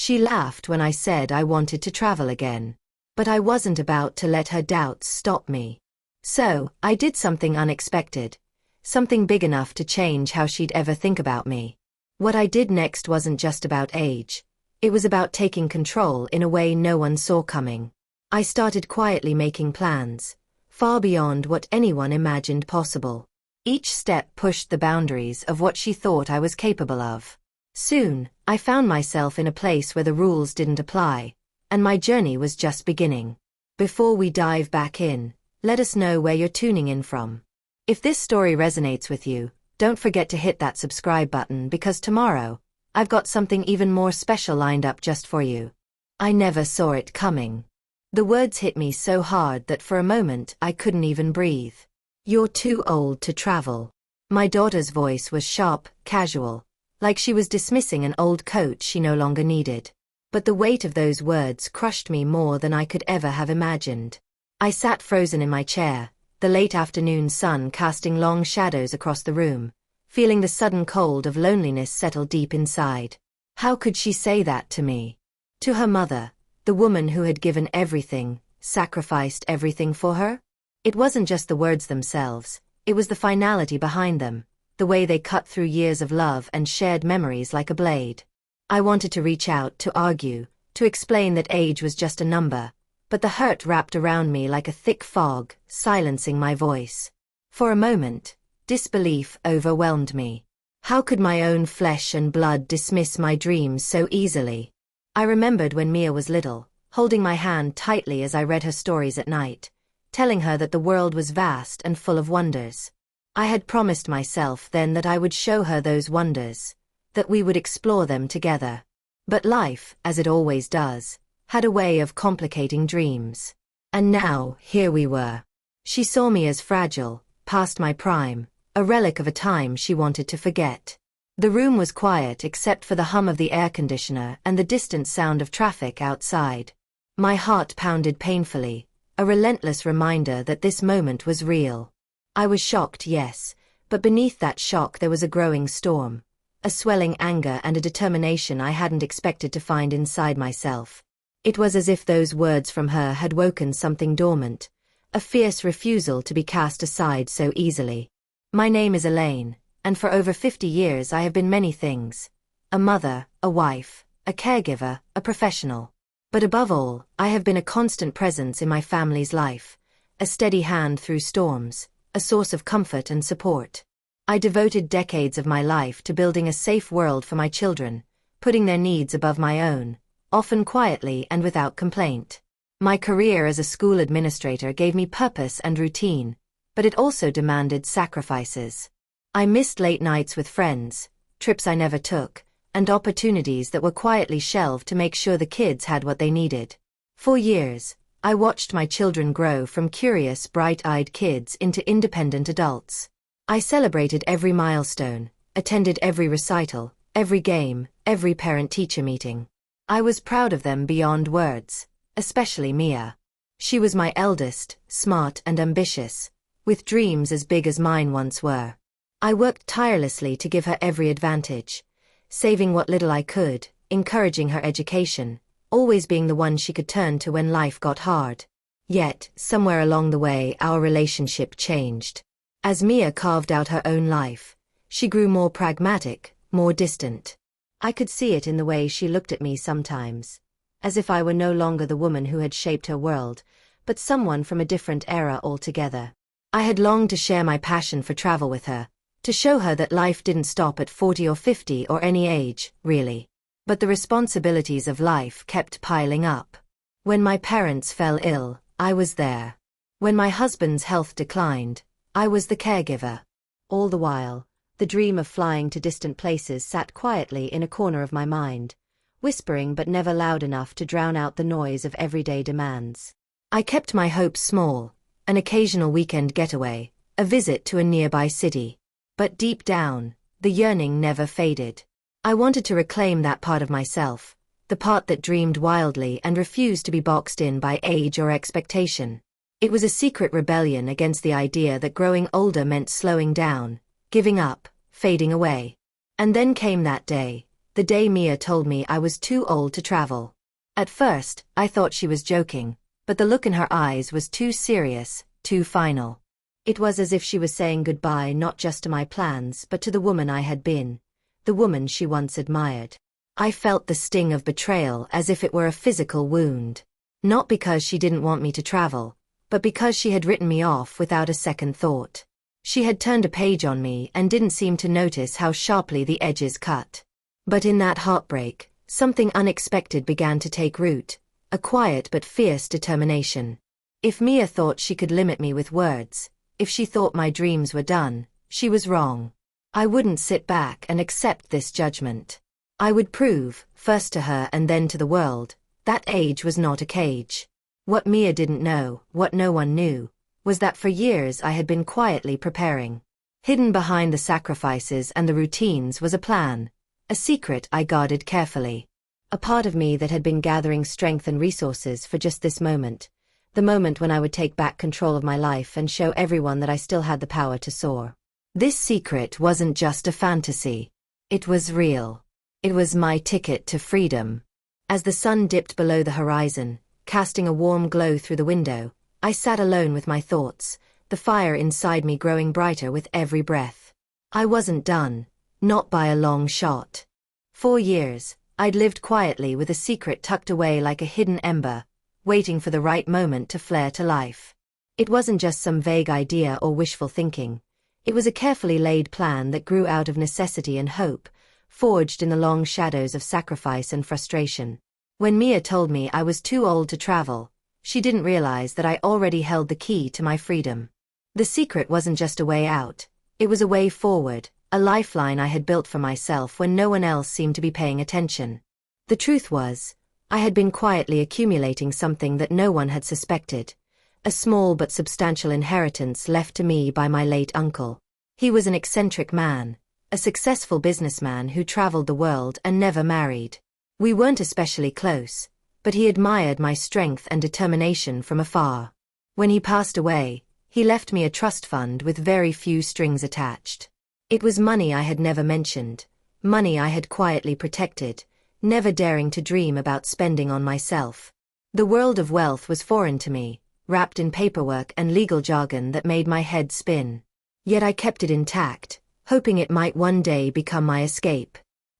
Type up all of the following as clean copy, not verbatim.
She laughed when I said I wanted to travel again. But I wasn't about to let her doubts stop me. So, I did something unexpected. Something big enough to change how she'd ever think about me. What I did next wasn't just about age. It was about taking control in a way no one saw coming. I started quietly making plans, far beyond what anyone imagined possible. Each step pushed the boundaries of what she thought I was capable of. Soon, I found myself in a place where the rules didn't apply, and my journey was just beginning. Before we dive back in, let us know where you're tuning in from. If this story resonates with you, don't forget to hit that subscribe button because tomorrow, I've got something even more special lined up just for you. I never saw it coming. The words hit me so hard that for a moment I couldn't even breathe. You're too old to travel. My daughter's voice was sharp, casual, like she was dismissing an old coat she no longer needed. But the weight of those words crushed me more than I could ever have imagined. I sat frozen in my chair, the late afternoon sun casting long shadows across the room, feeling the sudden cold of loneliness settle deep inside. How could she say that to me? To her mother, the woman who had given everything, sacrificed everything for her? It wasn't just the words themselves, it was the finality behind them, the way they cut through years of love and shared memories like a blade. I wanted to reach out, to argue, to explain that age was just a number, but the hurt wrapped around me like a thick fog, silencing my voice. For a moment, disbelief overwhelmed me. How could my own flesh and blood dismiss my dreams so easily? I remembered when Mia was little, holding my hand tightly as I read her stories at night, telling her that the world was vast and full of wonders. I had promised myself then that I would show her those wonders, that we would explore them together. But life, as it always does, had a way of complicating dreams. And now, here we were. She saw me as fragile, past my prime, a relic of a time she wanted to forget. The room was quiet except for the hum of the air conditioner and the distant sound of traffic outside. My heart pounded painfully, a relentless reminder that this moment was real. I was shocked, yes, but beneath that shock there was a growing storm, a swelling anger and a determination I hadn't expected to find inside myself. It was as if those words from her had woken something dormant, a fierce refusal to be cast aside so easily. My name is Elaine, and for over 50 years I have been many things. A mother, a wife, a caregiver, a professional. But above all, I have been a constant presence in my family's life, a steady hand through storms, a source of comfort and support. I devoted decades of my life to building a safe world for my children, putting their needs above my own, often quietly and without complaint. My career as a school administrator gave me purpose and routine, but it also demanded sacrifices. I missed late nights with friends, trips I never took, and opportunities that were quietly shelved to make sure the kids had what they needed. For years, I watched my children grow from curious, bright-eyed kids into independent adults. I celebrated every milestone, attended every recital, every game, every parent-teacher meeting. I was proud of them beyond words, especially Mia. She was my eldest, smart and ambitious, with dreams as big as mine once were. I worked tirelessly to give her every advantage, saving what little I could, encouraging her education, always being the one she could turn to when life got hard. Yet, somewhere along the way our relationship changed. As Mia carved out her own life, she grew more pragmatic, more distant. I could see it in the way she looked at me sometimes, as if I were no longer the woman who had shaped her world, but someone from a different era altogether. I had longed to share my passion for travel with her, to show her that life didn't stop at 40 or 50 or any age, really. But the responsibilities of life kept piling up. When my parents fell ill, I was there. When my husband's health declined, I was the caregiver. All the while, the dream of flying to distant places sat quietly in a corner of my mind, whispering but never loud enough to drown out the noise of everyday demands. I kept my hopes small, an occasional weekend getaway, a visit to a nearby city. But deep down, the yearning never faded. I wanted to reclaim that part of myself, the part that dreamed wildly and refused to be boxed in by age or expectation. It was a secret rebellion against the idea that growing older meant slowing down, giving up, fading away. And then came that day, The day Mia told me I was too old to travel. At first, I thought she was joking, but the look in her eyes was too serious, too final. It was as if she was saying goodbye not just to my plans but to the woman I had been, the woman she once admired. I felt the sting of betrayal as if it were a physical wound. Not because she didn't want me to travel, but because she had written me off without a second thought. She had turned a page on me and didn't seem to notice how sharply the edges cut. But in that heartbreak, something unexpected began to take root, a quiet but fierce determination. If Mia thought she could limit me with words, if she thought my dreams were done, she was wrong. I wouldn't sit back and accept this judgment. I would prove, first to her and then to the world, that age was not a cage. What Mia didn't know, what no one knew, was that for years I had been quietly preparing. Hidden behind the sacrifices and the routines was a plan, a secret I guarded carefully. A part of me that had been gathering strength and resources for just this moment, the moment when I would take back control of my life and show everyone that I still had the power to soar. This secret wasn't just a fantasy. It was real. It was my ticket to freedom. As the sun dipped below the horizon, casting a warm glow through the window, I sat alone with my thoughts, the fire inside me growing brighter with every breath. I wasn't done, not by a long shot. 4 years, I'd lived quietly with a secret tucked away like a hidden ember, waiting for the right moment to flare to life. It wasn't just some vague idea or wishful thinking. It was a carefully laid plan that grew out of necessity and hope, forged in the long shadows of sacrifice and frustration. When Mia told me I was too old to travel, she didn't realize that I already held the key to my freedom. The secret wasn't just a way out, it was a way forward, a lifeline I had built for myself when no one else seemed to be paying attention. The truth was, I had been quietly accumulating something that no one had suspected, a small but substantial inheritance left to me by my late uncle. He was an eccentric man, a successful businessman who traveled the world and never married. We weren't especially close, but he admired my strength and determination from afar. When he passed away, he left me a trust fund with very few strings attached. It was money I had never mentioned, money I had quietly protected, never daring to dream about spending on myself. The world of wealth was foreign to me, wrapped in paperwork and legal jargon that made my head spin. Yet I kept it intact, hoping it might one day become my escape.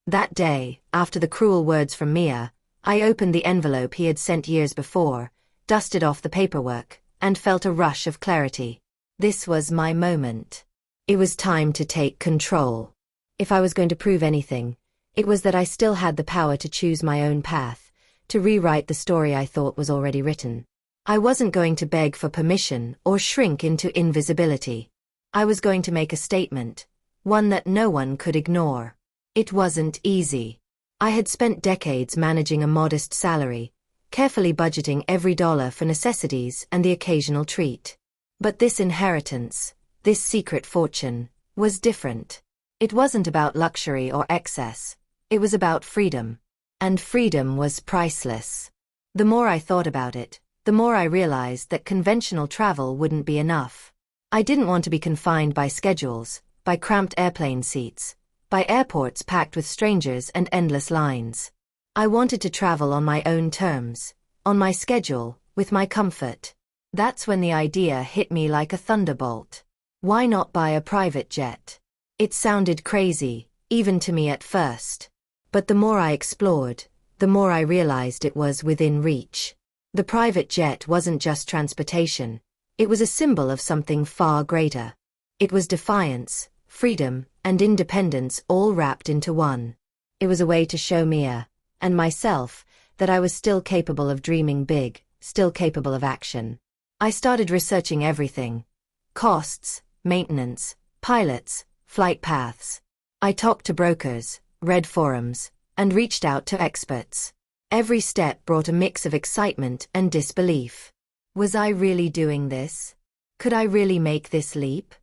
That day, after the cruel words from Mia, I opened the envelope he had sent years before, dusted off the paperwork, and felt a rush of clarity. This was my moment. It was time to take control. If I was going to prove anything, it was that I still had the power to choose my own path, to rewrite the story I thought was already written. I wasn't going to beg for permission or shrink into invisibility. I was going to make a statement, one that no one could ignore. It wasn't easy. I had spent decades managing a modest salary, carefully budgeting every dollar for necessities and the occasional treat. But this inheritance, this secret fortune, was different. It wasn't about luxury or excess. It was about freedom. And freedom was priceless. The more I thought about it, the more I realized that conventional travel wouldn't be enough. I didn't want to be confined by schedules, by cramped airplane seats, by airports packed with strangers and endless lines. I wanted to travel on my own terms, on my schedule, with my comfort. That's when the idea hit me like a thunderbolt. Why not buy a private jet? It sounded crazy, even to me at first. But the more I explored, the more I realized it was within reach. The private jet wasn't just transportation. It was a symbol of something far greater. It was defiance, freedom, and independence all wrapped into one. It was a way to show Mia, and myself, that I was still capable of dreaming big, still capable of action. I started researching everything. Costs, maintenance, pilots, flight paths. I talked to brokers, read forums, and reached out to experts. Every step brought a mix of excitement and disbelief. Was I really doing this? Could I really make this leap?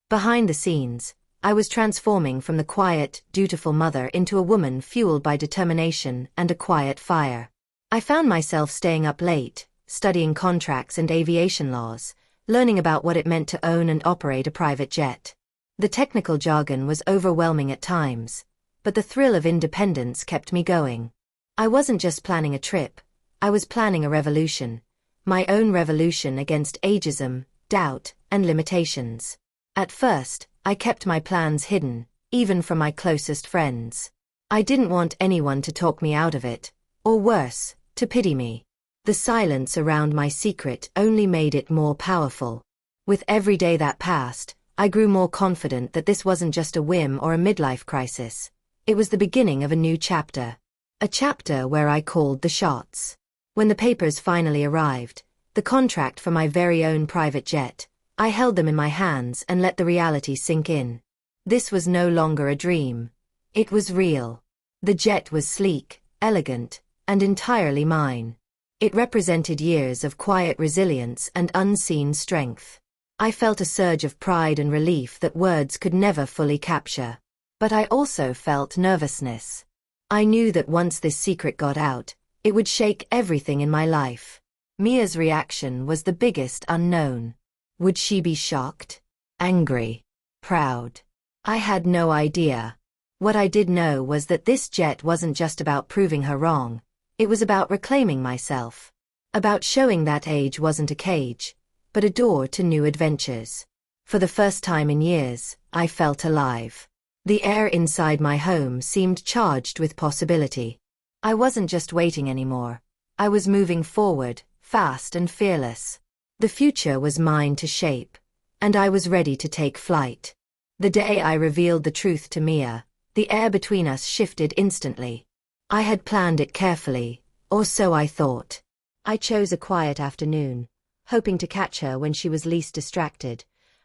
Behind the scenes, I was transforming from the quiet, dutiful mother into a woman fueled by determination and a quiet fire. I found myself staying up late, studying contracts and aviation laws, learning about what it meant to own and operate a private jet. The technical jargon was overwhelming at times, but the thrill of independence kept me going. I wasn't just planning a trip, I was planning a revolution. My own revolution against ageism, doubt, and limitations. At first, I kept my plans hidden, even from my closest friends. I didn't want anyone to talk me out of it, or worse, to pity me. The silence around my secret only made it more powerful. With every day that passed, I grew more confident that this wasn't just a whim or a midlife crisis. It was the beginning of a new chapter. A chapter where I called the shots. When the papers finally arrived, the contract for my very own private jet, I held them in my hands and let the reality sink in. This was no longer a dream. It was real. The jet was sleek, elegant, and entirely mine. It represented years of quiet resilience and unseen strength. I felt a surge of pride and relief that words could never fully capture. But I also felt nervousness. I knew that once this secret got out, it would shake everything in my life. Mia's reaction was the biggest unknown. Would she be shocked? Angry? Proud? I had no idea. What I did know was that this jet wasn't just about proving her wrong. It was about reclaiming myself. About showing that age wasn't a cage, but a door to new adventures. For the first time in years, I felt alive. The air inside my home seemed charged with possibility. I wasn't just waiting anymore. I was moving forward, fast and fearless. The future was mine to shape, and I was ready to take flight. The day I revealed the truth to Mia, the air between us shifted instantly. I had planned it carefully, or so I thought. I chose a quiet afternoon, hoping to catch her when she was least distracted,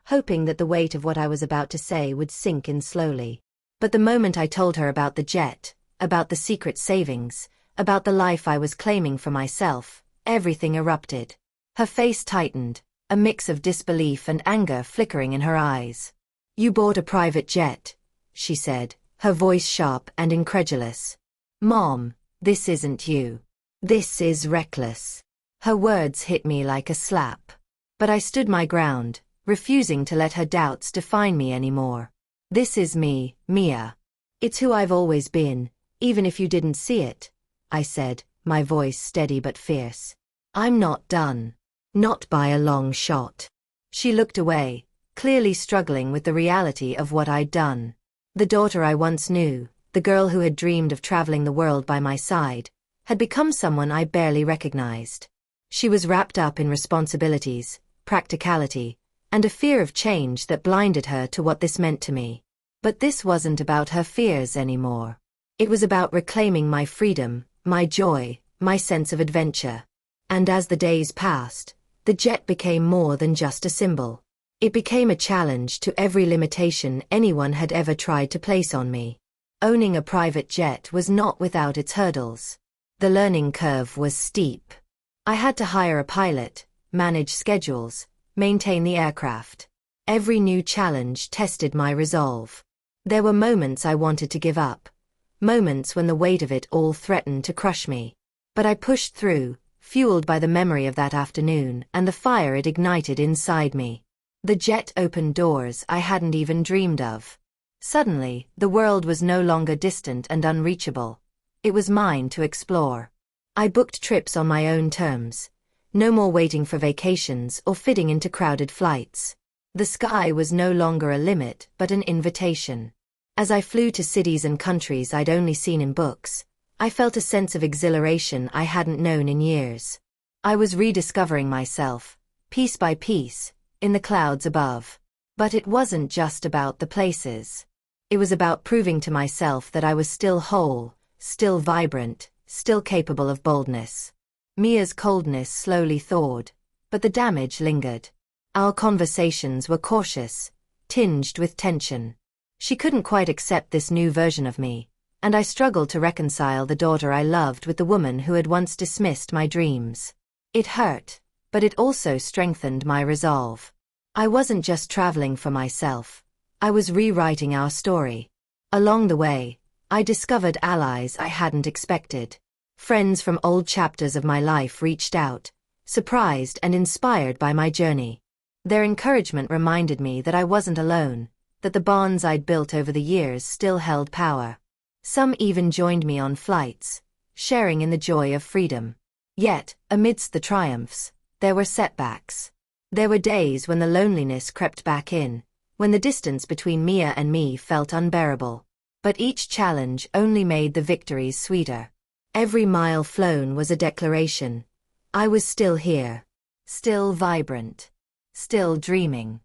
hoping that the weight of what I was about to say would sink in slowly. But the moment I told her about the jet, about the secret savings, about the life I was claiming for myself, everything erupted. Her face tightened, a mix of disbelief and anger flickering in her eyes. "You bought a private jet," she said, her voice sharp and incredulous. "Mom, this isn't you. This is reckless." Her words hit me like a slap. But I stood my ground, refusing to let her doubts define me anymore. "This is me, Mia. It's who I've always been, even if you didn't see it," I said, my voice steady but fierce. "I'm not done. Not by a long shot." She looked away, clearly struggling with the reality of what I'd done. The daughter I once knew, the girl who had dreamed of traveling the world by my side, had become someone I barely recognized. She was wrapped up in responsibilities, practicality, and a fear of change that blinded her to what this meant to me. But this wasn't about her fears anymore. It was about reclaiming my freedom, my joy, my sense of adventure. And as the days passed, the jet became more than just a symbol. It became a challenge to every limitation anyone had ever tried to place on me. Owning a private jet was not without its hurdles. The learning curve was steep. I had to hire a pilot, manage schedules, maintain the aircraft. Every new challenge tested my resolve. There were moments I wanted to give up, moments when the weight of it all threatened to crush me. But I pushed through, fueled by the memory of that afternoon and the fire it ignited inside me. The jet opened doors I hadn't even dreamed of. Suddenly, the world was no longer distant and unreachable. It was mine to explore. I booked trips on my own terms. No more waiting for vacations or fitting into crowded flights. The sky was no longer a limit, but an invitation. As I flew to cities and countries I'd only seen in books, I felt a sense of exhilaration I hadn't known in years. I was rediscovering myself, piece by piece, in the clouds above. But it wasn't just about the places. It was about proving to myself that I was still whole, still vibrant, still capable of boldness. Mia's coldness slowly thawed, but the damage lingered. Our conversations were cautious, tinged with tension. She couldn't quite accept this new version of me, and I struggled to reconcile the daughter I loved with the woman who had once dismissed my dreams. It hurt, but it also strengthened my resolve. I wasn't just traveling for myself. I was rewriting our story. Along the way, I discovered allies I hadn't expected. Friends from old chapters of my life reached out, surprised and inspired by my journey. Their encouragement reminded me that I wasn't alone, that the bonds I'd built over the years still held power. Some even joined me on flights, sharing in the joy of freedom. Yet, amidst the triumphs, there were setbacks. There were days when the loneliness crept back in, when the distance between Mia and me felt unbearable. But each challenge only made the victories sweeter. Every mile flown was a declaration. I was still here. Still vibrant. Still dreaming.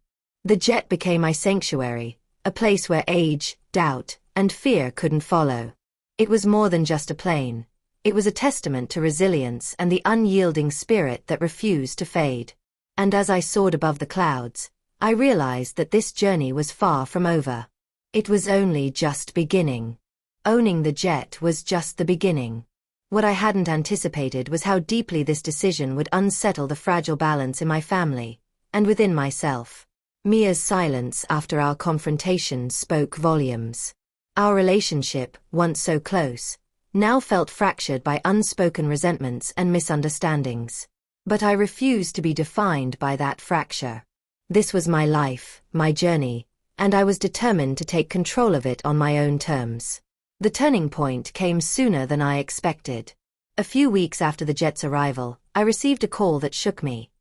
The jet became my sanctuary, a place where age, doubt, and fear couldn't follow. It was more than just a plane. It was a testament to resilience and the unyielding spirit that refused to fade. And as I soared above the clouds, I realized that this journey was far from over. It was only just beginning. Owning the jet was just the beginning. What I hadn't anticipated was how deeply this decision would unsettle the fragile balance in my family, and within myself. Mia's silence after our confrontation spoke volumes. Our relationship, once so close, now felt fractured by unspoken resentments and misunderstandings. But I refused to be defined by that fracture. This was my life, my journey, and I was determined to take control of it on my own terms. The turning point came sooner than I expected. A few weeks after the jet's arrival, I received a call that shook me.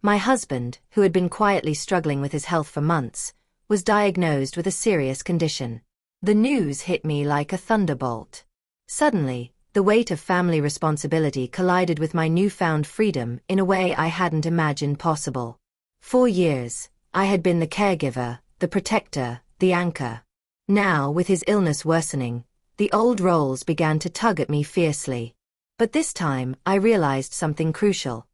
My husband, who had been quietly struggling with his health for months, was diagnosed with a serious condition. The news hit me like a thunderbolt. Suddenly, the weight of family responsibility collided with my newfound freedom in a way I hadn't imagined possible. For years, I had been the caregiver, the protector, the anchor. Now, with his illness worsening, the old roles began to tug at me fiercely. But this time, I realized something crucial.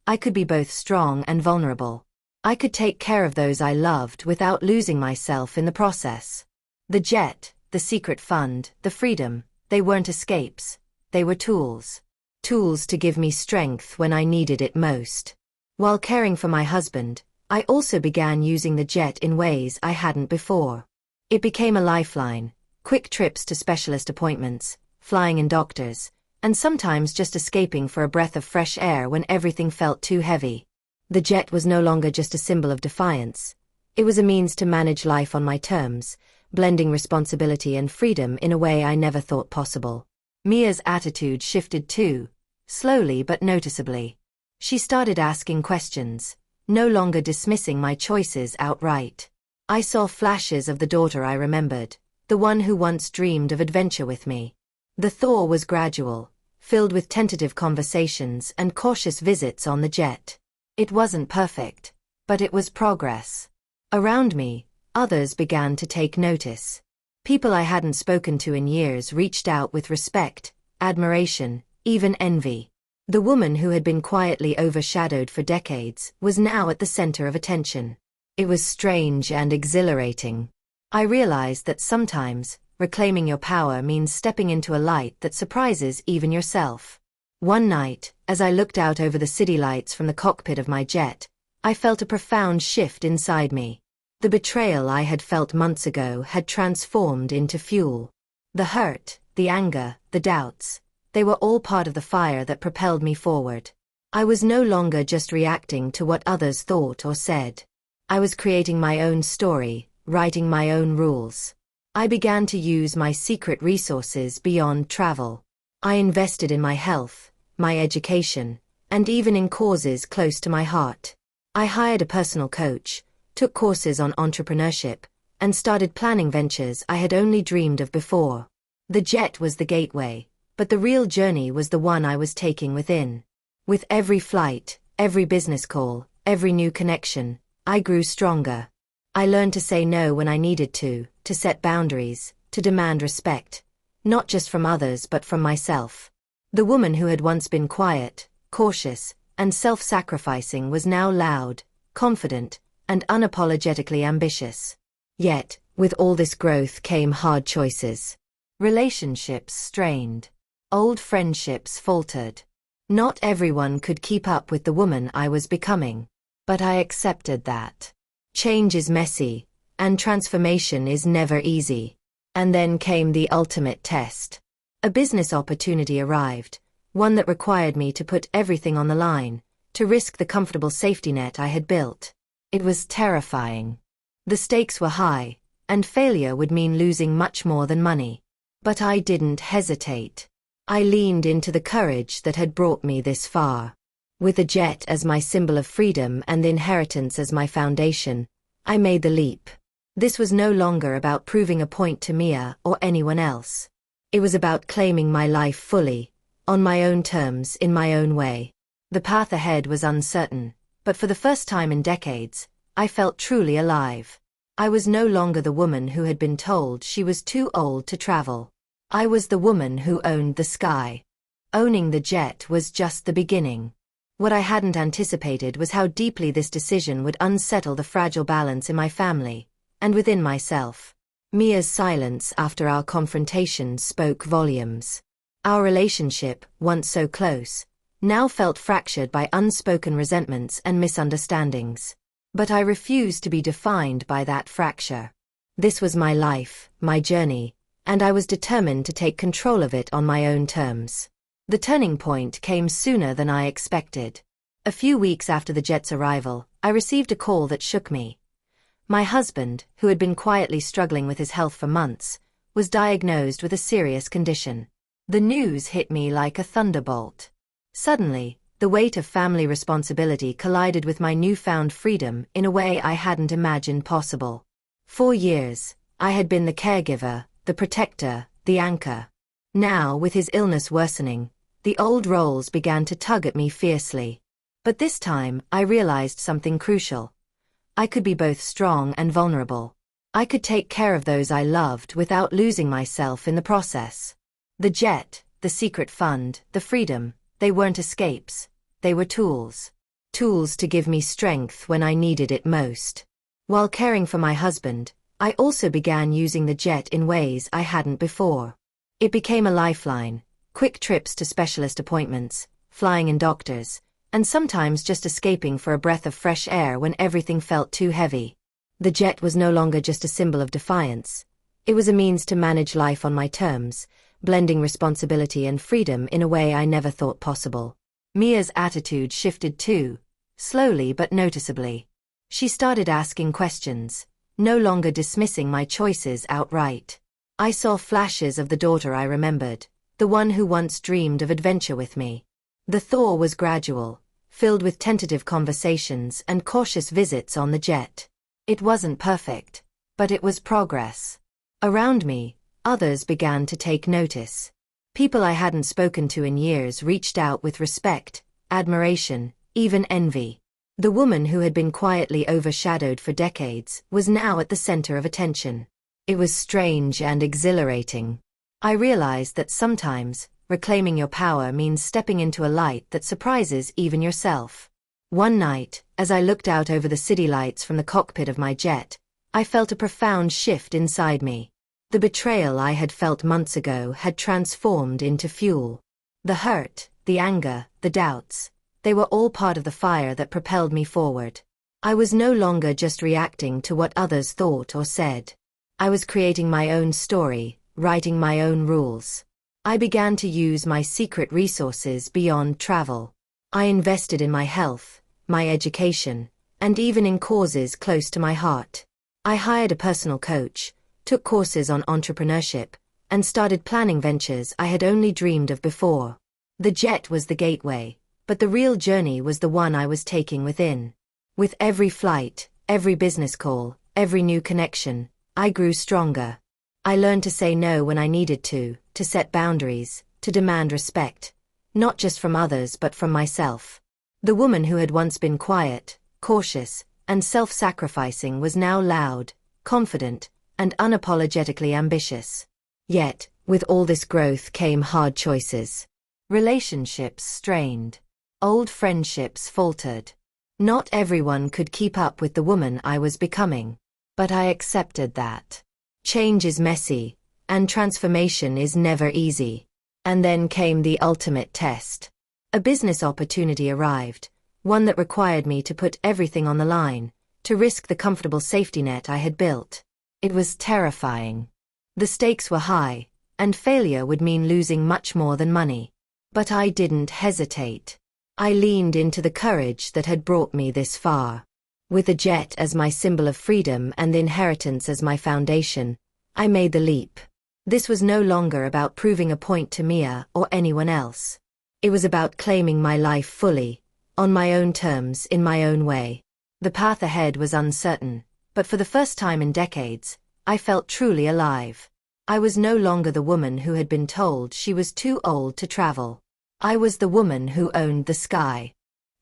I could be both strong and vulnerable. I could take care of those I loved without losing myself in the process. The jet, the secret fund, the freedom, they weren't escapes. They were tools. Tools to give me strength when I needed it most. While caring for my husband, I also began using the jet in ways I hadn't before. It became a lifeline, quick trips to specialist appointments, flying in doctors, and sometimes just escaping for a breath of fresh air when everything felt too heavy. The jet was no longer just a symbol of defiance. It was a means to manage life on my terms, blending responsibility and freedom in a way I never thought possible. Mia's attitude shifted too, slowly but noticeably. She started asking questions, no longer dismissing my choices outright. I saw flashes of the daughter I remembered, the one who once dreamed of adventure with me. The thaw was gradual, filled with tentative conversations and cautious visits on the jet. It wasn't perfect, but it was progress. Around me, others began to take notice. People I hadn't spoken to in years reached out with respect, admiration, even envy. The woman who had been quietly overshadowed for decades was now at the center of attention. It was strange and exhilarating. I realized that sometimes, reclaiming your power means stepping into a light that surprises even yourself. One night, as I looked out over the city lights from the cockpit of my jet, I felt a profound shift inside me. The betrayal I had felt months ago had transformed into fuel. The hurt, the anger, the doubts, they were all part of the fire that propelled me forward. I was no longer just reacting to what others thought or said. I was creating my own story, writing my own rules. I began to use my secret resources beyond travel. I invested in my health, my education, and even in causes close to my heart. I hired a personal coach, took courses on entrepreneurship, and started planning ventures I had only dreamed of before. The jet was the gateway, but the real journey was the one I was taking within. With every flight, every business call, every new connection, I grew stronger. I learned to say no when I needed to set boundaries, to demand respect, not just from others but from myself. The woman who had once been quiet, cautious, and self-sacrificing was now loud, confident, and unapologetically ambitious. Yet, with all this growth came hard choices. Relationships strained. Old friendships faltered. Not everyone could keep up with the woman I was becoming. But I accepted that. Change is messy, and transformation is never easy. And then came the ultimate test. A business opportunity arrived, one that required me to put everything on the line, to risk the comfortable safety net I had built. It was terrifying. The stakes were high, and failure would mean losing much more than money. But I didn't hesitate. I leaned into the courage that had brought me this far. With a jet as my symbol of freedom and the inheritance as my foundation, I made the leap. This was no longer about proving a point to Mia or anyone else. It was about claiming my life fully, on my own terms, in my own way. The path ahead was uncertain, but for the first time in decades, I felt truly alive. I was no longer the woman who had been told she was too old to travel. I was the woman who owned the sky. Owning the jet was just the beginning. What I hadn't anticipated was how deeply this decision would unsettle the fragile balance in my family, and within myself. Mia's silence after our confrontation spoke volumes. Our relationship, once so close, now felt fractured by unspoken resentments and misunderstandings. But I refused to be defined by that fracture. This was my life, my journey, and I was determined to take control of it on my own terms. The turning point came sooner than I expected. A few weeks after the jet's arrival, I received a call that shook me. My husband, who had been quietly struggling with his health for months, was diagnosed with a serious condition. The news hit me like a thunderbolt. Suddenly, the weight of family responsibility collided with my newfound freedom in a way I hadn't imagined possible. For years, I had been the caregiver, the protector, the anchor. Now, with his illness worsening, the old roles began to tug at me fiercely. But this time, I realized something crucial. I could be both strong and vulnerable. I could take care of those I loved without losing myself in the process. The jet, the secret fund, the freedom, they weren't escapes. They were tools. Tools to give me strength when I needed it most. While caring for my husband, I also began using the jet in ways I hadn't before. It became a lifeline, quick trips to specialist appointments, flying in doctors, and sometimes just escaping for a breath of fresh air when everything felt too heavy. The jet was no longer just a symbol of defiance. It was a means to manage life on my terms, blending responsibility and freedom in a way I never thought possible. Mia's attitude shifted too, slowly but noticeably. She started asking questions, no longer dismissing my choices outright. I saw flashes of the daughter I remembered, the one who once dreamed of adventure with me. The thaw was gradual, filled with tentative conversations and cautious visits on the jet. It wasn't perfect, but it was progress. Around me, others began to take notice. People I hadn't spoken to in years reached out with respect, admiration, even envy. The woman who had been quietly overshadowed for decades was now at the center of attention. It was strange and exhilarating. I realized that sometimes, reclaiming your power means stepping into a light that surprises even yourself. One night, as I looked out over the city lights from the cockpit of my jet, I felt a profound shift inside me. The betrayal I had felt months ago had transformed into fuel. The hurt, the anger, the doubts, they were all part of the fire that propelled me forward. I was no longer just reacting to what others thought or said. I was creating my own story, writing my own rules. I began to use my secret resources beyond travel. I invested in my health, my education, and even in causes close to my heart. I hired a personal coach, took courses on entrepreneurship, and started planning ventures I had only dreamed of before. The jet was the gateway, but the real journey was the one I was taking within. With every flight, every business call, every new connection, I grew stronger. I learned to say no when I needed to set boundaries, to demand respect, not just from others but from myself. The woman who had once been quiet, cautious, and self-sacrificing was now loud, confident, and unapologetically ambitious. Yet, with all this growth came hard choices. Relationships strained. Old friendships faltered. Not everyone could keep up with the woman I was becoming. But I accepted that. Change is messy, and transformation is never easy. And then came the ultimate test. A business opportunity arrived, one that required me to put everything on the line, to risk the comfortable safety net I had built. It was terrifying. The stakes were high, and failure would mean losing much more than money. But I didn't hesitate. I leaned into the courage that had brought me this far. With a jet as my symbol of freedom and the inheritance as my foundation, I made the leap. This was no longer about proving a point to Mia or anyone else. It was about claiming my life fully, on my own terms, in my own way. The path ahead was uncertain, but for the first time in decades, I felt truly alive. I was no longer the woman who had been told she was too old to travel. I was the woman who owned the sky.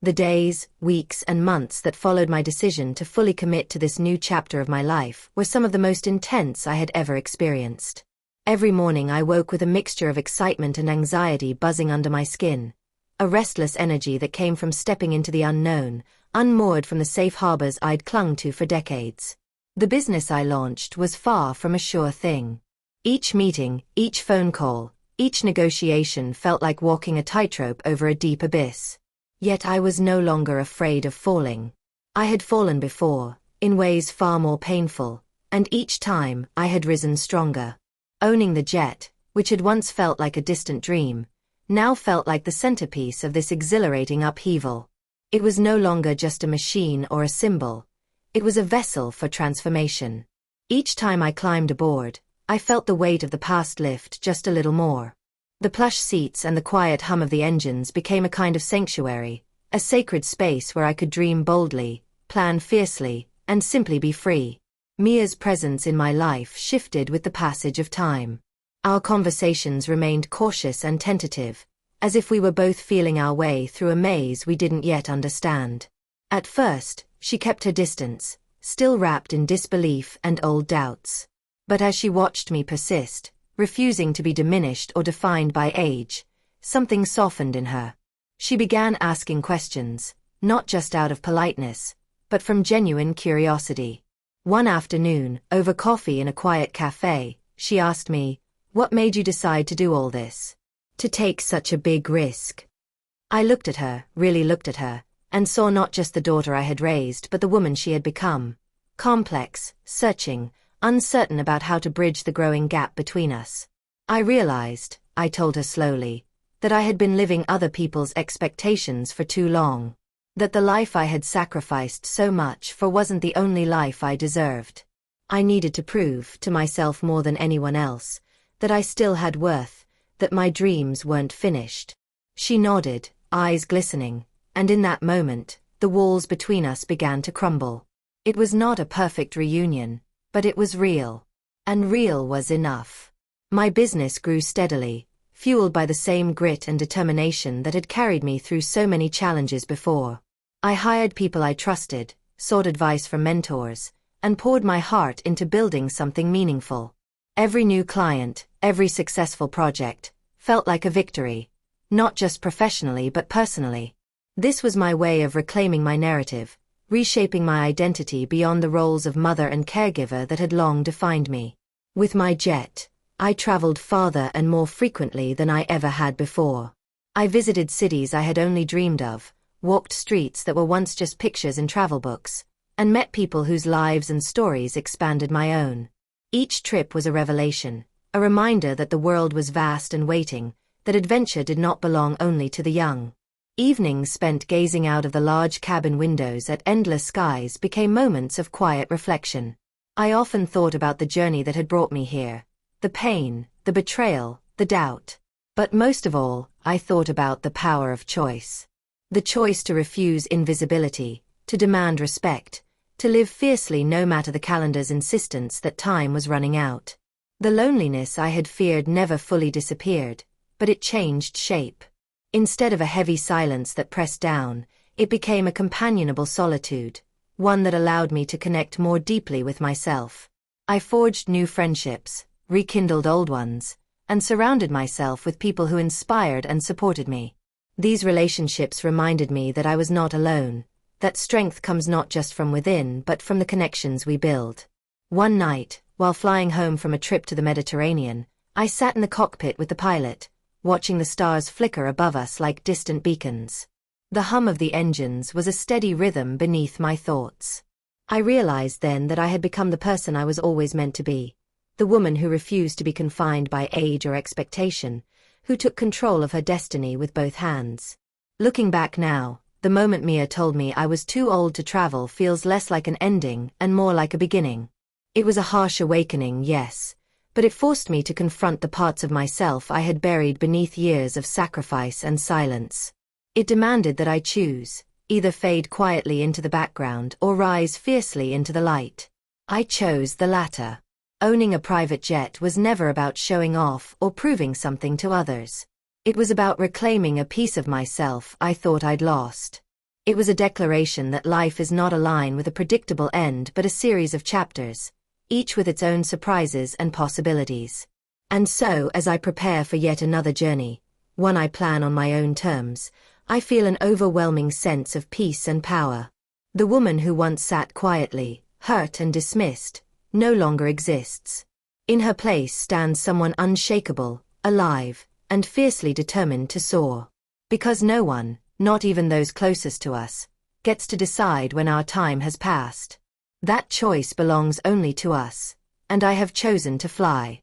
The days, weeks, and months that followed my decision to fully commit to this new chapter of my life were some of the most intense I had ever experienced. Every morning I woke with a mixture of excitement and anxiety buzzing under my skin, a restless energy that came from stepping into the unknown, unmoored from the safe harbors I'd clung to for decades. The business I launched was far from a sure thing. Each meeting, each phone call, each negotiation felt like walking a tightrope over a deep abyss. Yet I was no longer afraid of falling. I had fallen before, in ways far more painful, and each time I had risen stronger. Owning the jet, which had once felt like a distant dream, now felt like the centerpiece of this exhilarating upheaval. It was no longer just a machine or a symbol. It was a vessel for transformation. Each time I climbed aboard, I felt the weight of the past lift just a little more. The plush seats and the quiet hum of the engines became a kind of sanctuary, a sacred space where I could dream boldly, plan fiercely, and simply be free. Mia's presence in my life shifted with the passage of time. Our conversations remained cautious and tentative, as if we were both feeling our way through a maze we didn't yet understand. At first, she kept her distance, still wrapped in disbelief and old doubts. But as she watched me persist, refusing to be diminished or defined by age, something softened in her. She began asking questions, not just out of politeness, but from genuine curiosity. One afternoon, over coffee in a quiet cafe, she asked me, "What made you decide to do all this? To take such a big risk?" I looked at her, really looked at her, and saw not just the daughter I had raised but the woman she had become. Complex, searching, uncertain about how to bridge the growing gap between us. I realized, I told her slowly, that I had been living other people's expectations for too long. That the life I had sacrificed so much for wasn't the only life I deserved. I needed to prove, to myself more than anyone else, that I still had worth, that my dreams weren't finished. She nodded, eyes glistening, and in that moment, the walls between us began to crumble. It was not a perfect reunion, but it was real. And real was enough. My business grew steadily, fueled by the same grit and determination that had carried me through so many challenges before. I hired people I trusted, sought advice from mentors, and poured my heart into building something meaningful. Every new client, every successful project, felt like a victory, not just professionally but personally. This was my way of reclaiming my narrative, reshaping my identity beyond the roles of mother and caregiver that had long defined me. With my jet, I traveled farther and more frequently than I ever had before. I visited cities I had only dreamed of, walked streets that were once just pictures in travel books, and met people whose lives and stories expanded my own. Each trip was a revelation, a reminder that the world was vast and waiting, that adventure did not belong only to the young. Evenings spent gazing out of the large cabin windows at endless skies became moments of quiet reflection. I often thought about the journey that had brought me here, the pain, the betrayal, the doubt. But most of all, I thought about the power of choice. The choice to refuse invisibility, to demand respect, to live fiercely no matter the calendar's insistence that time was running out. The loneliness I had feared never fully disappeared, but it changed shape. Instead of a heavy silence that pressed down, it became a companionable solitude, one that allowed me to connect more deeply with myself. I forged new friendships, rekindled old ones, and surrounded myself with people who inspired and supported me. These relationships reminded me that I was not alone, that strength comes not just from within but from the connections we build. One night, while flying home from a trip to the Mediterranean, I sat in the cockpit with the pilot, watching the stars flicker above us like distant beacons. The hum of the engines was a steady rhythm beneath my thoughts. I realized then that I had become the person I was always meant to be, the woman who refused to be confined by age or expectation, who took control of her destiny with both hands. Looking back now, the moment Mia told me I was too old to travel feels less like an ending and more like a beginning. It was a harsh awakening, yes, But it forced me to confront the parts of myself I had buried beneath years of sacrifice and silence. It demanded that I choose, either fade quietly into the background or rise fiercely into the light. I chose the latter. Owning a private jet was never about showing off or proving something to others. It was about reclaiming a piece of myself I thought I'd lost. It was a declaration that life is not a line with a predictable end but a series of chapters, each with its own surprises and possibilities. And so, as I prepare for yet another journey, one I plan on my own terms, I feel an overwhelming sense of peace and power. The woman who once sat quietly, hurt and dismissed, no longer exists. In her place stands someone unshakable, alive, and fiercely determined to soar. Because no one, not even those closest to us, gets to decide when our time has passed. That choice belongs only to us, and I have chosen to fly.